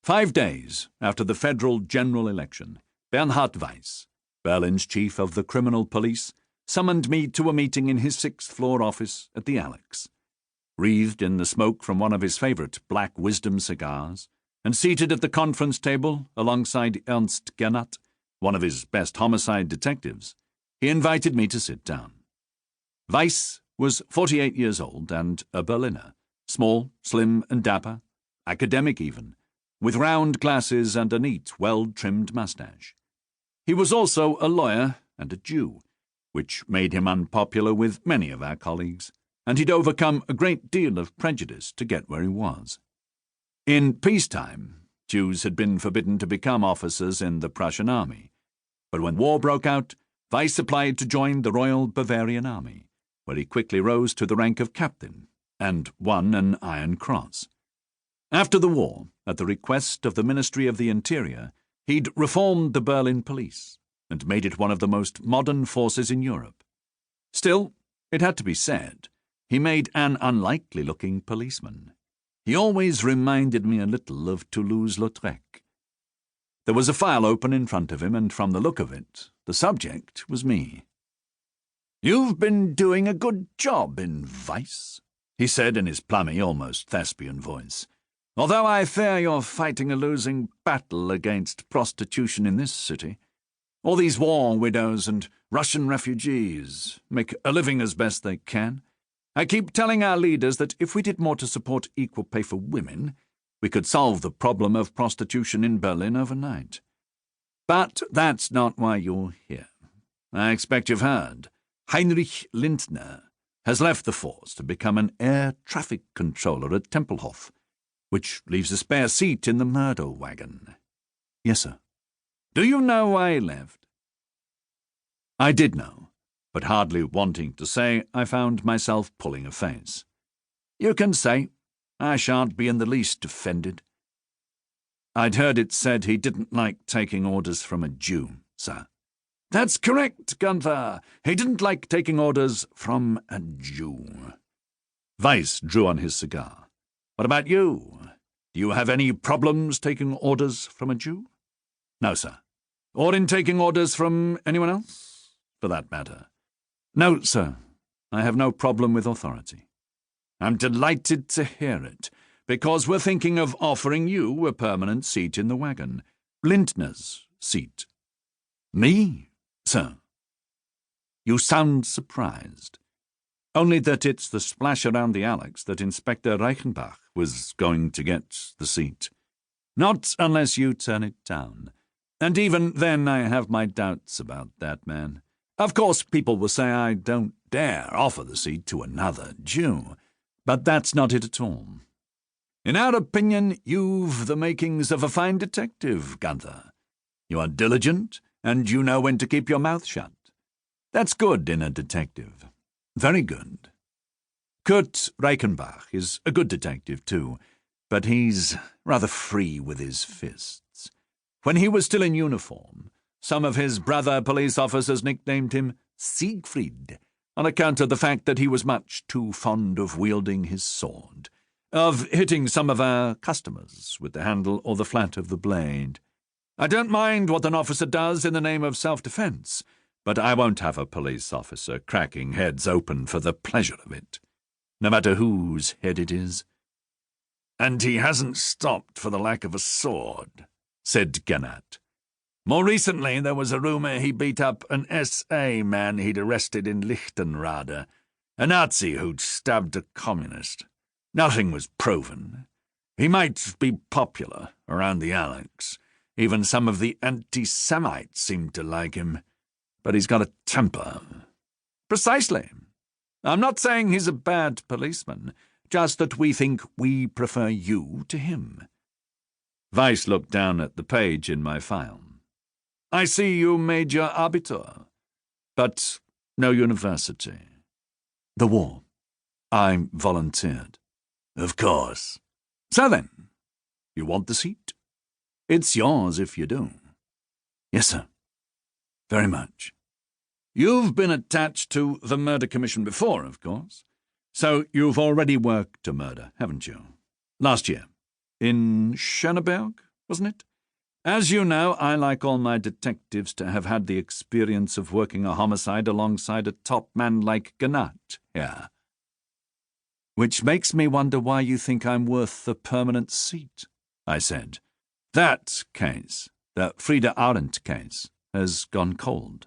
5 days after the federal general election, Bernhard Weiss, Berlin's chief of the criminal police, summoned me to a meeting in his 6th-floor office at the Alex. Wreathed in the smoke from one of his favorite Black Wisdom cigars, and seated at the conference table alongside Ernst Gernat, one of his best homicide detectives, he invited me to sit down. Weiss was 48 years old and a Berliner, small, slim and dapper, academic even, with round glasses and a neat, well-trimmed moustache. He was also a lawyer and a Jew, which made him unpopular with many of our colleagues, and he'd overcome a great deal of prejudice to get where he was. In peacetime, Jews had been forbidden to become officers in the Prussian army, but when war broke out, Weiss applied to join the Royal Bavarian Army, where he quickly rose to the rank of captain and won an Iron Cross. After the war, at the request of the Ministry of the Interior, he'd reformed the Berlin police and made it one of the most modern forces in Europe. Still, it had to be said, he made an unlikely-looking policeman. He always reminded me a little of Toulouse-Lautrec. There was a file open in front of him, and from the look of it, the subject was me. "You've been doing a good job in Weiss," he said in his plummy, almost thespian voice. "Although I fear you're fighting a losing battle against prostitution in this city. All these war widows and Russian refugees make a living as best they can. I keep telling our leaders that if we did more to support equal pay for women, we could solve the problem of prostitution in Berlin overnight. But that's not why you're here. I expect you've heard. Heinrich Lindner has left the force to become an air traffic controller at Tempelhof, which leaves a spare seat in the murder wagon." "Yes, sir." "Do you know why he left?" I did know, but hardly wanting to say, I found myself pulling a face. "You can say. I shan't be in the least offended." "I'd heard it said he didn't like taking orders from a Jew, sir." "That's correct, Gunther. He didn't like taking orders from a Jew." Weiss drew on his cigar. "What about you? Do you have any problems taking orders from a Jew?" "No, sir." "Or in taking orders from anyone else, for that matter?" "No, sir. I have no problem with authority." "I'm delighted to hear it, because we're thinking of offering you a permanent seat in the wagon. Lindner's seat." "Me, sir?" "You sound surprised. Only that it's the splash around the Alex that Inspector Reichenbach was going to get the seat. Not unless you turn it down. And even then I have my doubts about that man. Of course, people will say I don't dare offer the seat to another Jew, but that's not it at all. In our opinion, you've the makings of a fine detective, Gunther. You are diligent, and you know when to keep your mouth shut. That's good in a detective. Very good. Kurt Reichenbach is a good detective, too, but he's rather free with his fists. When he was still in uniform, some of his brother police officers nicknamed him Siegfried, on account of the fact that he was much too fond of wielding his sword, of hitting some of our customers with the handle or the flat of the blade. I don't mind what an officer does in the name of self-defense, but I won't have a police officer cracking heads open for the pleasure of it, no matter whose head it is." "And he hasn't stopped for the lack of a sword," said Gernat. "More recently there was a rumour he beat up an SA man he'd arrested in Lichtenrade, a Nazi who'd stabbed a communist. Nothing was proven. He might be popular around the Alex. Even some of the anti-Semites seemed to like him. But he's got a temper." "Precisely. I'm not saying he's a bad policeman, just that we think we prefer you to him." Weiss looked down at the page in my file. "I see you made your Abitur, but no university." "The war. I volunteered." "Of course. So then, you want the seat? It's yours if you do." "Yes, sir. Very much." "You've been attached to the Murder Commission before, of course. So you've already worked a murder, haven't you? Last year. In Schöneberg, wasn't it? As you know, I like all my detectives to have had the experience of working a homicide alongside a top man like Gnat here. Which makes me wonder why you think I'm worth the permanent seat, I said. That case, the Frida Arendt case, has gone cold.